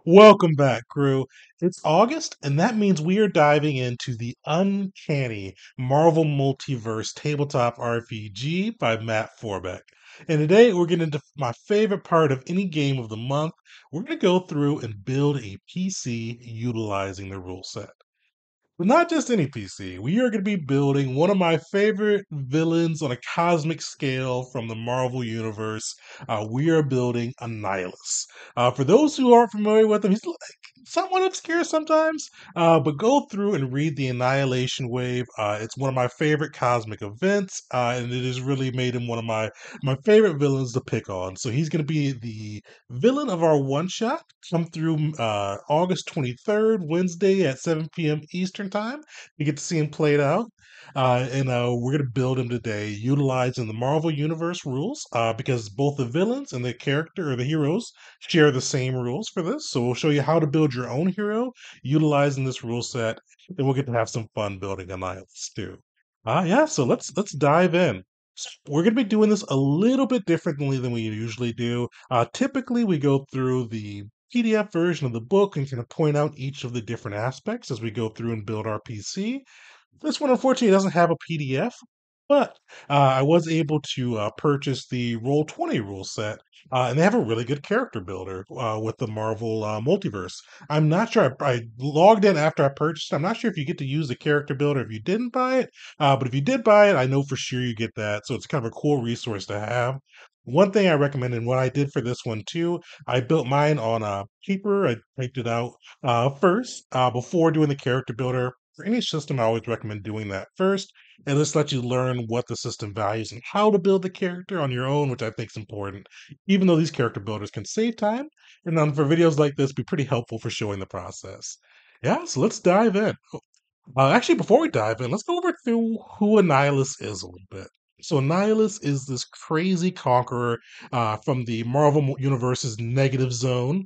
Welcome back, crew. It's August, and that means we are diving into the uncanny Marvel Multiverse tabletop RPG by Matt Forbeck. And today we're getting into my favorite part of any game of the month. We're going to go through and build a PC utilizing the rule set. But not just any PC. We are going to be building one of my favorite villains on a cosmic scale from the Marvel Universe. We are building Annihilus. For those who aren't familiar with him, he's like somewhat obscure sometimes, but go through and read the Annihilation Wave. It's one of my favorite cosmic events, and it has really made him one of my favorite villains to pick on. So he's going to be the villain of our one shot. Come through August 23rd, Wednesday at 7 p.m. Eastern Time. You get to see him played out. And we're going to build him today utilizing the Marvel Universe rules because both the villains and the character or the heroes share the same rules for this. So we'll show you how to build your own hero utilizing this rule set. And we'll get to have some fun building Annihilus too. Yeah, so let's dive in. So we're going to be doing this a little bit differently than we usually do. Typically, we go through the PDF version of the book and kind of point out each of the different aspects as we go through and build our PC. This one, unfortunately, doesn't have a PDF, but I was able to purchase the Roll20 rule set, and they have a really good character builder with the Marvel Multiverse. I'm not sure. I logged in after I purchased it. I'm not sure if you get to use the character builder if you didn't buy it, but if you did buy it, I know for sure you get that. So it's kind of a cool resource to have. One thing I recommend, and what I did for this one too, I built mine on a paper. I typed it out first before doing the character builder. For any system, I always recommend doing that first, and this lets you learn what the system values and how to build the character on your own, which I think is important. Even though these character builders can save time, and for videos like this, be pretty helpful for showing the process. Yeah, so let's dive in. Actually, before we dive in, let's go over through who Annihilus is a little bit. So Annihilus is this crazy conqueror from the Marvel Universe's negative zone,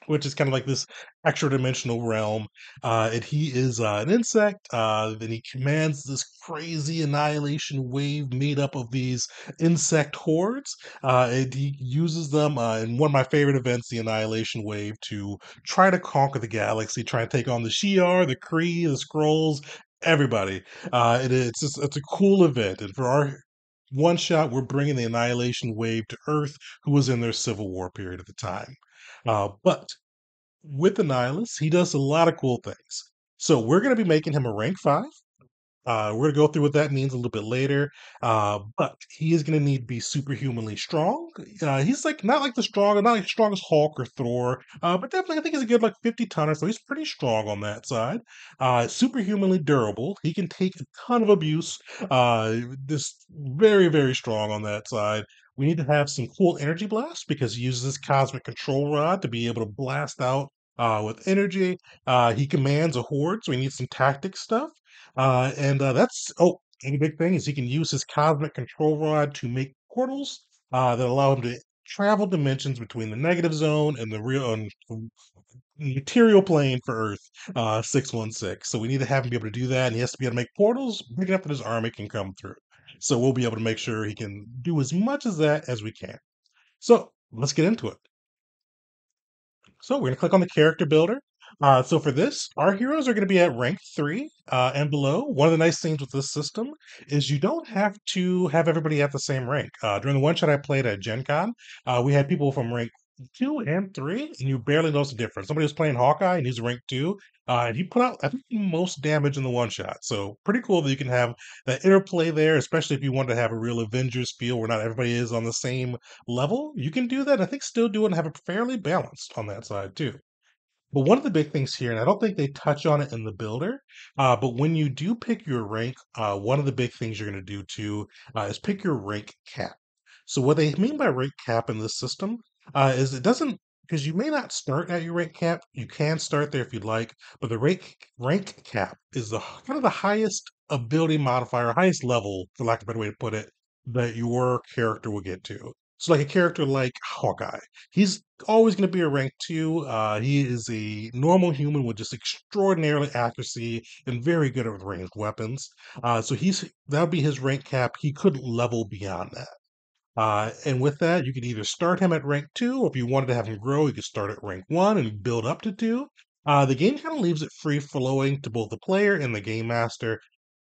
which is kind of like this extra dimensional realm. And he is an insect. And he commands this crazy annihilation wave made up of these insect hordes. And he uses them in one of my favorite events, the Annihilation Wave, to try to conquer the galaxy, try and take on the Shi'ar, the Kree, the Skrulls, everybody. It's a cool event. And for our one shot, we're bringing the Annihilation Wave to Earth, who was in their Civil War period at the time. But with the Nihilus, he does a lot of cool things. So we're going to be making him a rank 5. We're going to go through what that means a little bit later. But he is going to need to be superhumanly strong. He's like not like the strong, not like strong as Hulk or Thor, but definitely I think he's a good like 50 tonner, so he's pretty strong on that side. Superhumanly durable. He can take a ton of abuse. Just very, very strong on that side. We need to have some cool energy blast because he uses this cosmic control rod to be able to blast out with energy. He commands a horde, so we need some tactic stuff. And that's and the big thing is he can use his cosmic control rod to make portals that allow him to travel dimensions between the negative zone and the real material plane for Earth 616. So we need to have him be able to do that, and he has to be able to make portals big enough that his army can come through. So we'll be able to make sure he can do as much as that as we can. So let's get into it. So we're going to click on the character builder. So for this, our heroes are going to be at rank 3 and below. One of the nice things with this system is you don't have to have everybody at the same rank. During the one shot I played at Gen Con, we had people from rank 2 and 3, and you barely notice the difference. Somebody was playing Hawkeye, and he's rank 2, and he put out, I think, the most damage in the one shot. So pretty cool that you can have that interplay there, especially if you want to have a real Avengers feel where not everybody is on the same level. You can do that. I think still do it and have it fairly balanced on that side too. But one of the big things here, and I don't think they touch on it in the builder, but when you do pick your rank, one of the big things you're going to do too is pick your rank cap. So what they mean by rank cap in this system is it doesn't because you may not start at your rank cap. You can start there if you'd like, but the rank cap is the kind of the highest ability modifier, highest level, for lack of a better way to put it, that your character will get to. So like a character like Hawkeye, he's always going to be a rank 2. He is a normal human with just extraordinarily accuracy and very good at ranged weapons. So that would be his rank cap. He couldn't level beyond that. And with that, you can either start him at rank 2, or if you wanted to have him grow, you could start at rank 1 and build up to 2. The game kind of leaves it free flowing to both the player and the game master.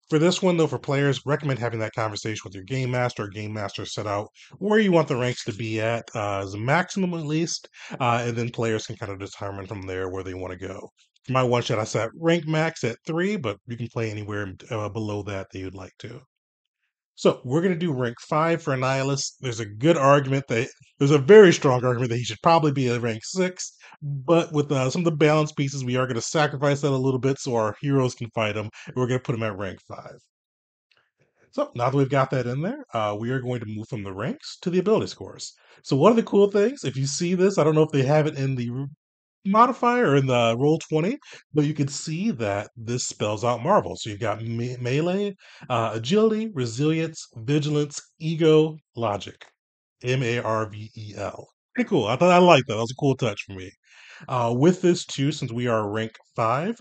For this one, though, for players, recommend having that conversation with your game master. Or game master set out where you want the ranks to be at as a maximum, at least, and then players can kind of determine from there where they want to go. For my one shot, I set rank max at 3, but you can play anywhere below that you'd like to. So we're going to do rank 5 for Annihilus. There's a very strong argument that he should probably be at rank 6, but with some of the balance pieces, we are going to sacrifice that a little bit so our heroes can fight him. We're going to put him at rank 5. So now that we've got that in there, we are going to move from the ranks to the ability scores. So one of the cool things, if you see this, I don't know if they have it in the modifier or in the roll 20, but you can see that this spells out Marvel. So you've got melee, agility, resilience, vigilance, ego, logic. Marvel. Pretty cool. I like that. That was a cool touch for me. With this too, since we are rank 5,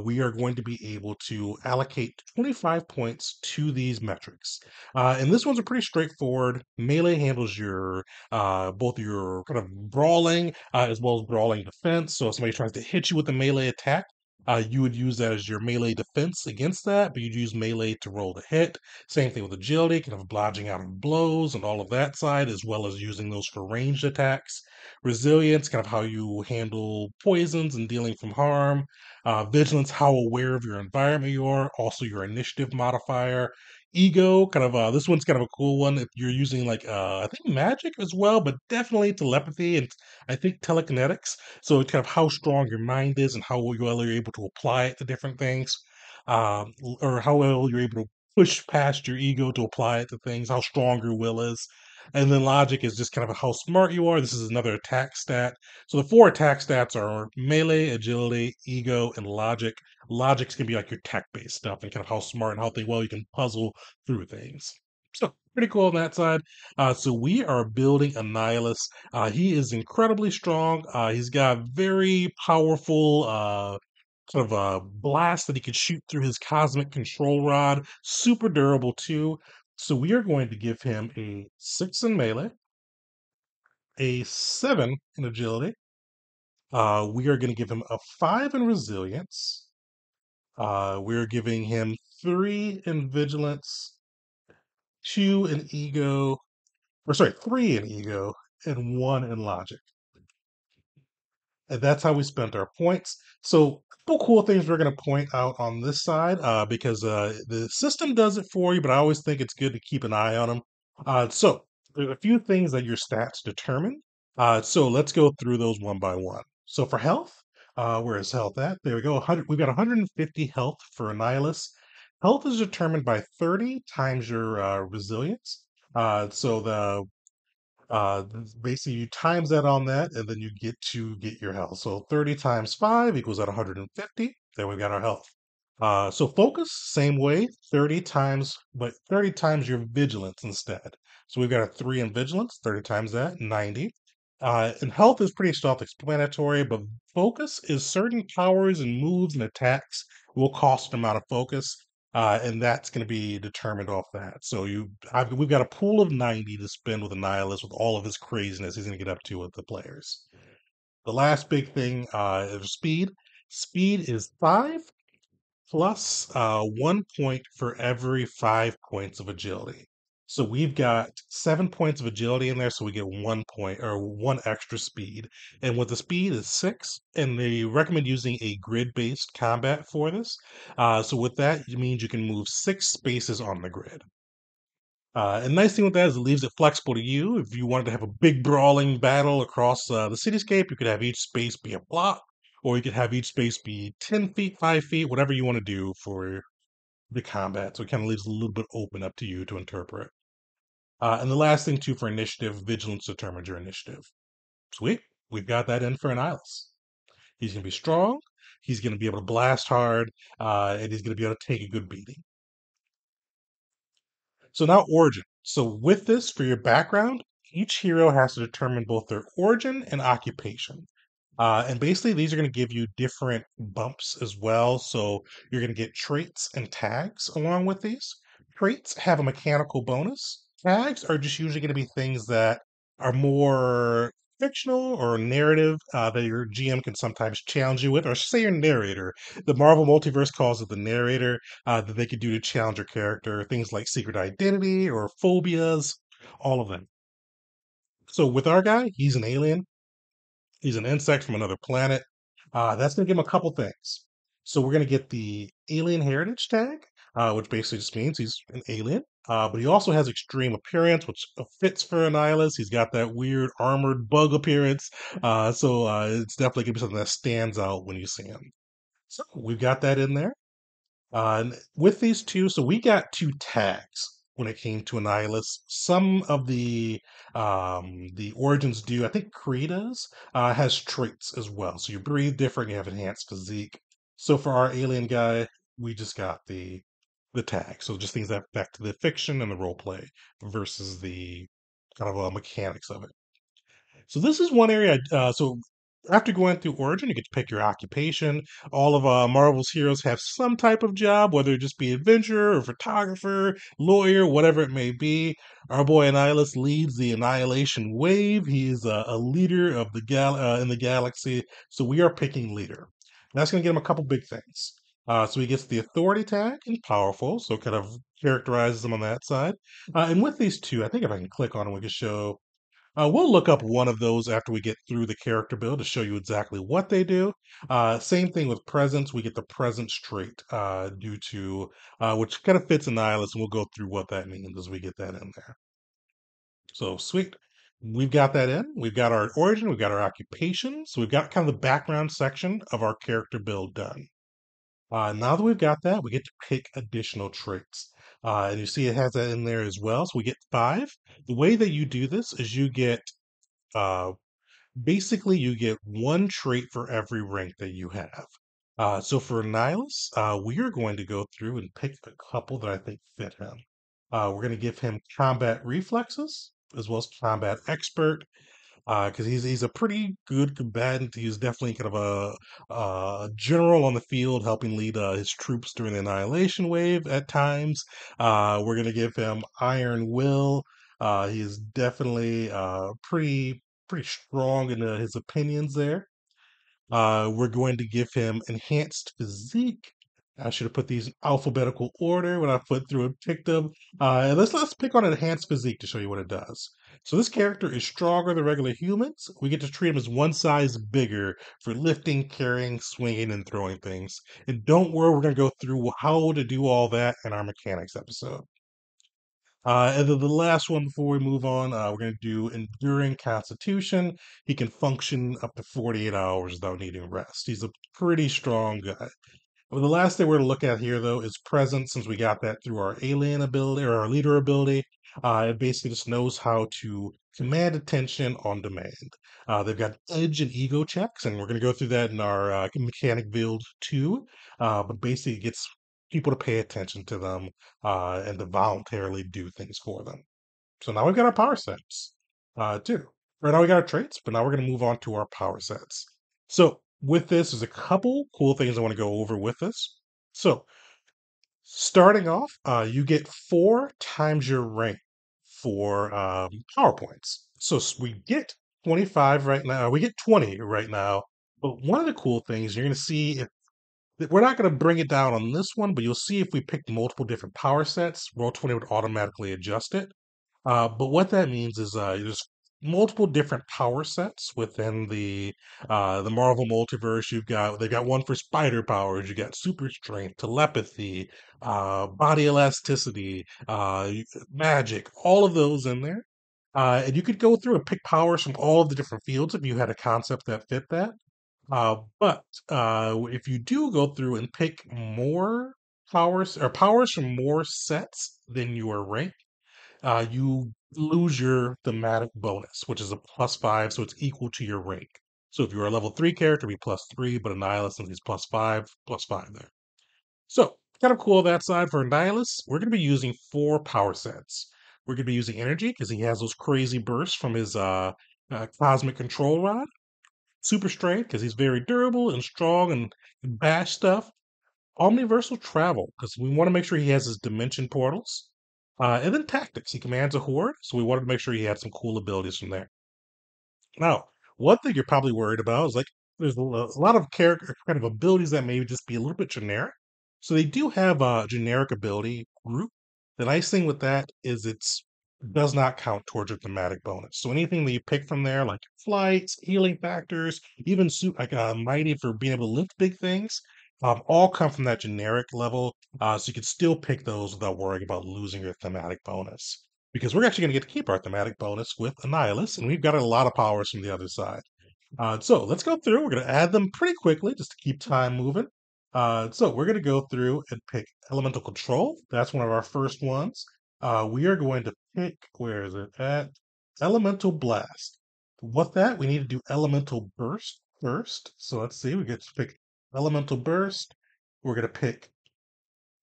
we are going to be able to allocate 25 points to these metrics. And this one's a pretty straightforward. Melee handles your both your kind of brawling as well as brawling defense. So if somebody tries to hit you with a melee attack, you would use that as your melee defense against that, but you'd use melee to roll the hit. Same thing with agility, kind of blodging out of blows and all of that side, as well as using those for ranged attacks. Resilience, kind of how you handle poisons and dealing from harm. Vigilance, how aware of your environment you are. Also, your initiative modifier. Ego, kind of this one's kind of a cool one if you're using like I think magic as well, but definitely telepathy and I think telekinetics. So it's kind of how strong your mind is and how well you're able to apply it to different things, or how well you're able to push past your ego to apply it to things. How strong your will is. And then logic is just kind of how smart you are. This is another attack stat. So the 4 attack stats are melee, agility, ego, and logic. Logic's gonna be like your tech-based stuff and kind of how smart and how well you can puzzle through things. So pretty cool on that side. So we are building Annihilus. He is incredibly strong. He's got very powerful sort of a blast that he could shoot through his cosmic control rod. Super durable too. So we are going to give him a 6 in melee, a 7 in agility. We are going to give him a 5 in resilience. We're giving him 3 in vigilance, 2 in ego, or sorry, 3 in ego, and 1 in logic. And that's how we spent our points. So, a couple cool things we're going to point out on this side because the system does it for you, but I always think it's good to keep an eye on them. So, there's a few things that your stats determine. So, let's go through those one by one. So, for health, where is health at? There we go. 100, we've got 150 health for Annihilus. Health is determined by 30 times your resilience. So basically you times that on that, and then you get your health. So 30 times 5 equals at 150. There we got our health. So focus, same way, 30 times, but 30 times your vigilance instead. So we've got a 3 in vigilance, 30 times that, 90. And health is pretty self-explanatory, but focus is certain powers and moves and attacks will cost an amount of focus, and that's going to be determined off that. So we've got a pool of 90 to spend with Annihilus with all of his craziness he's going to get up to with the players. The last big thing is speed. Speed is 5 plus 1 point for every 5 points of agility. So we've got 7 points of agility in there, so we get 1 point or 1 extra speed. And with the speed is 6, and they recommend using a grid-based combat for this. So with that, it means you can move 6 spaces on the grid. And nice thing with that is it leaves it flexible to you. If you wanted to have a big brawling battle across the cityscape, you could have each space be a block, or you could have each space be 10 feet, 5 feet, whatever you want to do for the combat. So it kind of leaves it a little bit open up to you to interpret. And the last thing, too, for initiative, vigilance determines your initiative. Sweet. We've got that in for Annihilus. He's going to be strong. He's going to be able to blast hard, and he's going to be able to take a good beating. So now origin. So with this, for your background, each hero has to determine both their origin and occupation. And basically, these are going to give you different bumps as well. So you're going to get traits and tags along with these. Traits have a mechanical bonus. Tags are just usually going to be things that are more fictional or narrative that your GM can sometimes challenge you with, or say your narrator. The Marvel Multiverse calls it the narrator that they could do to challenge your character. Things like secret identity or phobias, all of them. So with our guy, he's an alien. He's an insect from another planet. That's going to give him a couple things. So we're going to get the alien heritage tag, which basically just means he's an alien. But he also has extreme appearance, which fits for Annihilus. He's got that weird armored bug appearance. So it's definitely going to be something that stands out when you see him. So we've got that in there. And with these two, so we got two tags when it came to Annihilus. Some of the origins do. I think Kreda's has traits as well. So you breathe different, you have enhanced physique. So for our alien guy, we just got the tag. So just things that affect the fiction and the role play versus the kind of mechanics of it. So this is one area. So after going through Origin, you get to pick your occupation. All of Marvel's heroes have some type of job, whether it just be adventurer or photographer, lawyer, whatever it may be. Our boy Annihilus leads the Annihilation Wave. He's a leader of the in the galaxy. So we are picking leader. That's going to get him a couple big things. So he gets the authority tag and powerful, so kind of characterizes him on that side. And with these two, I think if I can click on them, we can show we'll look up one of those after we get through the character build to show you exactly what they do. Same thing with presence. We get the presence trait due to which kind of fits Annihilus, and we'll go through what that means as we get that in there. So sweet. We've got that in. We've got our origin. We've got our occupation. So we've got kind of the background section of our character build done. Now that we've got that, we get to pick additional traits. And you see it has that in there as well. So we get five. The way that you do this is you get uh, basically you get one trait for every rank that you have. So for Nihilus, we are going to go through and pick a couple that I think fit him. We're going to give him combat reflexes as well as combat expert because he's a pretty good combatant. He's definitely kind of a general on the field, helping lead his troops during the Annihilation Wave at times. We're going to give him Iron Will. He's definitely pretty strong in his opinions there. We're going to give him enhanced physique. I should have put these in alphabetical order when I put through and picked them. And let's pick on enhanced physique to show you what it does. So this character is stronger than regular humans. We get to treat him as one size bigger for lifting, carrying, swinging, and throwing things. And don't worry, we're going to go through how to do all that in our mechanics episode. And then the last one before we move on, we're going to do enduring constitution. He can function up to 48 hours without needing rest. He's a pretty strong guy. Well, the last thing we're going to look at here, though, is presence, since we got that through our alien ability or our leader ability. It basically just knows how to command attention on demand. They've got edge and ego checks, and we're going to go through that in our mechanic build too. But basically, it gets people to pay attention to them and to voluntarily do things for them. So now we've got our power sets too. Right now we got our traits, but now we're going to move on to our power sets. So with this, there's a couple cool things I want to go over with this. So starting off, you get 4 times your rank for power points. So we get 25 right now. We get 20 right now. But one of the cool things you're going to see if we're not going to bring it down on this one, but you'll see if we pick multiple different power sets, Roll20 would automatically adjust it. But what that means is there's multiple different power sets within the Marvel multiverse. They've got one for spider powers. You got super strength, telepathy, body elasticity, magic, all of those in there. And you could go through and pick powers from all of the different fields if you had a concept that fit that. But if you do go through and pick more powers from more sets than your rank, you lose your thematic bonus, which is a +5, so it's equal to your rank. So if you're a level 3 character, it'd be +3, but Annihilus is +5 there. So kind of cool that side for Annihilus. We're going to be using 4 power sets. We're going to be using energy because he has those crazy bursts from his cosmic control rod. Super strength because he's very durable and strong and can bash stuff. Omniversal travel because we want to make sure he has his dimension portals. And then tactics. He commands a horde, so we wanted to make sure he had some cool abilities from there. Now, one thing you're probably worried about is like there's a lot of character kind of abilities that may just be a little bit generic. So they do have a generic ability group. The nice thing with that is it's does not count towards your thematic bonus. So anything that you pick from there, like flights, healing factors, even like mighty for being able to lift big things, all come from that generic level. So you can still pick those without worrying about losing your thematic bonus because we're actually going to get to keep our thematic bonus with Annihilus, and we've got a lot of powers from the other side. So let's go through. We're going to add them pretty quickly just to keep time moving. So we're going to go through and pick Elemental Control. That's one of our first ones. We are going to pick, where is it at? Elemental Blast. What that? We need to do Elemental Burst first. So let's see. We get to pick Elemental Burst. We're going to pick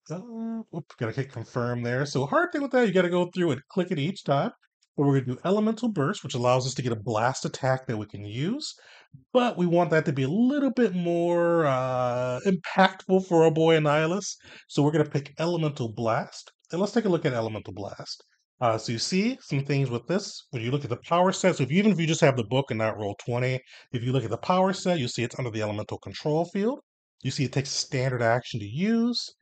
gotta hit confirm there. So hard thing with that, you gotta go through and click it each time. But we're gonna do elemental burst, which allows us to get a blast attack that we can use. But we want that to be a little bit more impactful for our boy Annihilus. So we're gonna pick elemental blast. And let's take a look at elemental blast. So you see some things with this. When you look at the power set, so even if you just have the book and not roll 20, if you look at the power set, you see it's under the elemental control field. You see it takes standard action to use.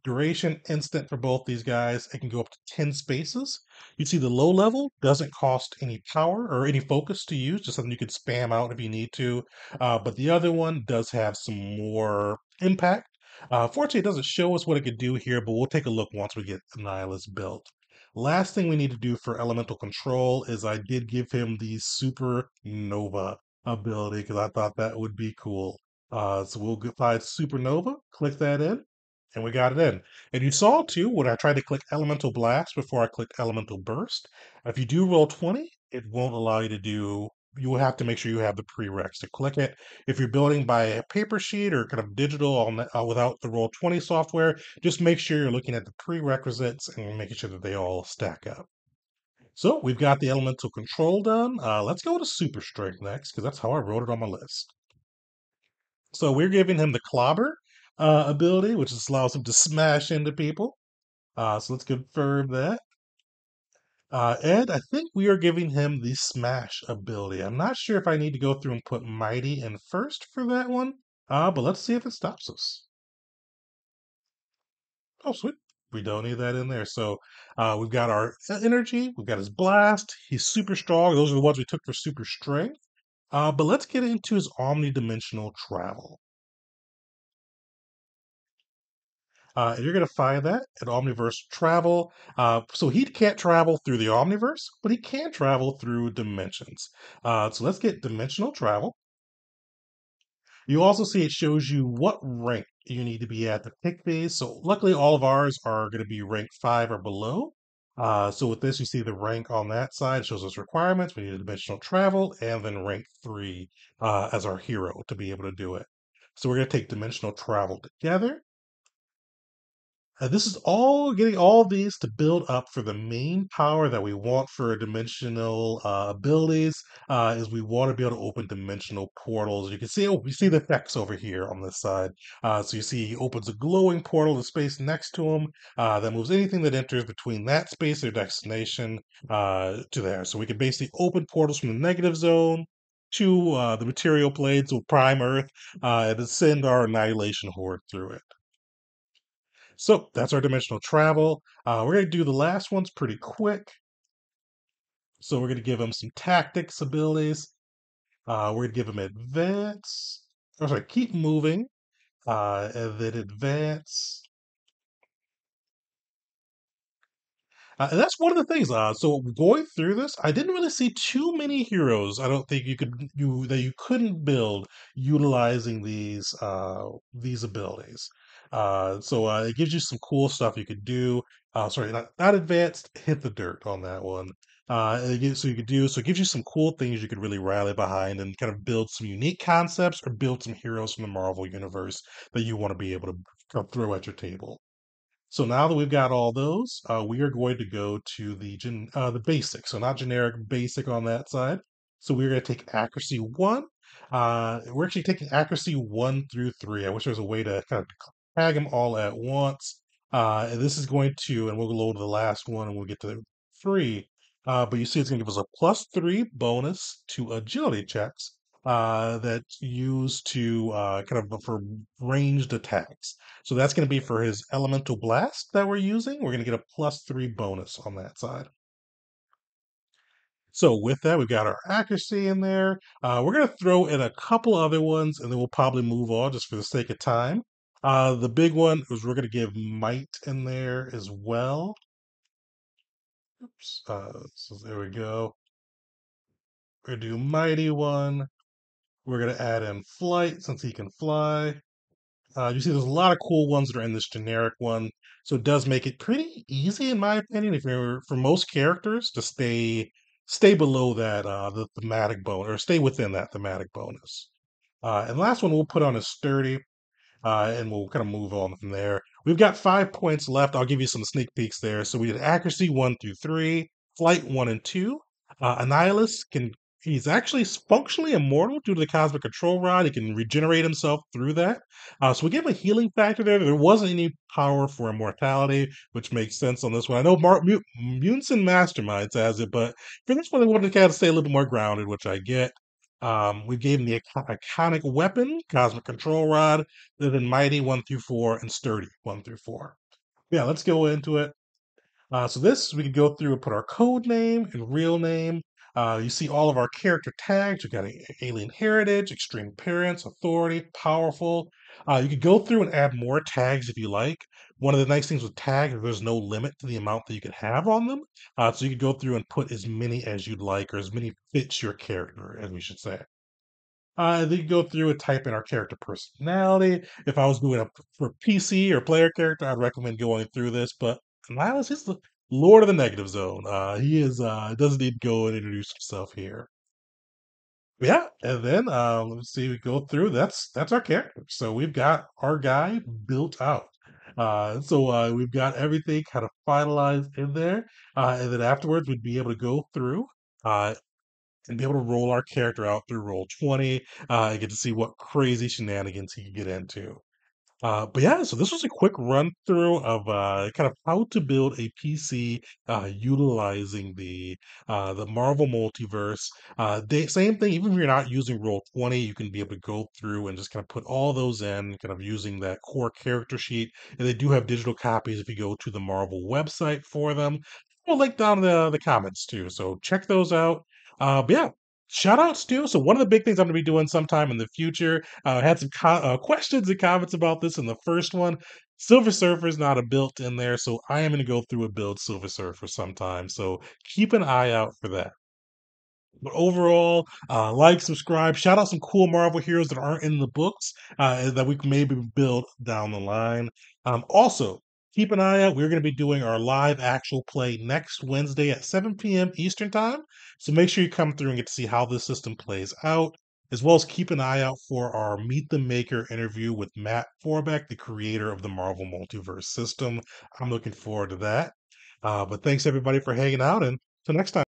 Duration instant for both these guys. It can go up to 10 spaces. You see the low level doesn't cost any power or any focus to use, just something you could spam out if you need to. But the other one does have some more impact. Fortunately, it doesn't show us what it could do here, but we'll take a look once we get Annihilus built. Last thing we need to do for elemental control is I did give him the Supernova ability because I thought that would be cool. So we'll find Supernova, click that in, and we got it in. And you saw too when I tried to click Elemental Blast before I clicked Elemental Burst. If you do roll 20, it won't allow you to do. You will have to make sure you have the prereqs to click it. If you're building by a paper sheet or kind of digital without the roll 20 software, just make sure you're looking at the prerequisites and making sure that they all stack up. So we've got the elemental control done. Let's go to super strength next because that's how I wrote it on my list. So we're giving him the clobber ability, which just allows him to smash into people. So let's confirm that. And I think we are giving him the smash ability. I'm not sure if I need to go through and put mighty in first for that one. But let's see if it stops us. Oh, sweet. We don't need that in there. So we've got our energy. We've got his blast. He's super strong. Those are the ones we took for super strength. But let's get into his omnidimensional travel. And you're going to find that at Omniverse Travel. So he can't travel through the Omniverse, but he can travel through dimensions. So let's get dimensional travel. You also see it shows you what rank you need to be at to pick these. So luckily, all of ours are going to be rank 5 or below. So with this, you see the rank on that side. It shows us requirements. We need a dimensional travel and then rank 3 as our hero to be able to do it. So we're going to take dimensional travel together. This is all getting all these to build up for the main power that we want for dimensional abilities. Is we want to be able to open dimensional portals. You can see, oh, you see the effects over here on this side. So you see he opens a glowing portal to space next to him that moves anything that enters between that space or destination to there. So we can basically open portals from the negative zone to the material plane, so prime Earth, and then send our annihilation horde through it. So that's our dimensional travel. We're going to do the last ones pretty quick. So we're going to give him some tactics abilities. We're going to give him advance. Oh, sorry, keep moving. And then advance. And that's one of the things. So going through this, I didn't really see too many heroes. I don't think you couldn't build utilizing these abilities. So it gives you some cool stuff you could do. Sorry, not advanced. Hit the dirt on that one. So you could do so. It gives you some cool things you could really rally behind and kind of build some unique concepts or build some heroes from the Marvel universe that you want to be able to throw at your table. So now that we've got all those, we are going to go to the basic. So not generic, basic on that side. So we're going to take accuracy 1. We're actually taking accuracy 1 through 3. I wish there was a way to kind of tag them all at once. And this is going to, and we'll go to the last one and we'll get to free. But you see, it's going to give us a +3 bonus to agility checks that's used to kind of for ranged attacks. So that's going to be for his elemental blast that we're using. We're going to get a +3 bonus on that side. So with that, we've got our accuracy in there. We're going to throw in a couple other ones, and then we'll probably move on just for the sake of time. The big one is we're going to give might in there as well. Oops. So there we go. We're going to do mighty one. We're going to add in flight since he can fly. You see, there's a lot of cool ones that are in this generic one, so it does make it pretty easy, in my opinion, if you're for most characters to stay below that the thematic bonus or stay within that thematic bonus. And last one we'll put on is sturdy and we'll kind of move on from there. We've got 5 points left. I'll give you some sneak peeks there. So we did accuracy 1 through 3, flight 1 and 2. Annihilus can he's actually functionally immortal due to the cosmic control rod. He can regenerate himself through that. So we gave him a healing factor there. There wasn't any power for immortality, which makes sense on this one. I know Mutants and Masterminds has it, but for this one, they wanted to kind of stay a little bit more grounded, which I get. We gave him the iconic weapon, Cosmic Control Rod, then Mighty 1 through 4, and Sturdy 1 through 4. Yeah, let's go into it. So this, we could go through and put our code name and real name. You see all of our character tags. You got alien heritage, extreme appearance, authority, powerful. You could go through and add more tags if you like. One of the nice things with tags is there's no limit to the amount that you could have on them. So you could go through and put as many as you'd like, or as many fits your character, as we should say. Then you go through and type in our character personality. If I was doing a for PC or player character, I'd recommend going through this. But Miles, he's the Lord of the Negative Zone. He is doesn't need to go and introduce himself here. Yeah, and then let's see, we go through. That's our character. So we've got our guy built out. We've got everything kind of finalized in there, and then afterwards we'd be able to go through. Uh, and be able to roll our character out through roll 20 and get to see what crazy shenanigans he can get into. But yeah, so this was a quick run through of kind of how to build a PC utilizing the Marvel Multiverse. Same thing, even if you're not using Roll20, you can be able to go through and just kind of put all those in, kind of using that core character sheet. And they do have digital copies if you go to the Marvel website for them. We'll link down in the comments too, so check those out. But yeah, shout outs too. So one of the big things I'm going to be doing sometime in the future I had some questions and comments about this in the first one. Silver Surfer is not a built in there, so I am going to go through a build Silver Surfer sometime. So keep an eye out for that. But overall, like, subscribe, shout out some cool Marvel heroes that aren't in the books that we can maybe build down the line. Also, keep an eye out. We're going to be doing our live actual play next Wednesday at 7 p.m. Eastern Time. So make sure you come through and get to see how this system plays out, as well as keep an eye out for our Meet the Maker interview with Matt Forbeck, the creator of the Marvel Multiverse system. I'm looking forward to that. But thanks everybody for hanging out, and till next time.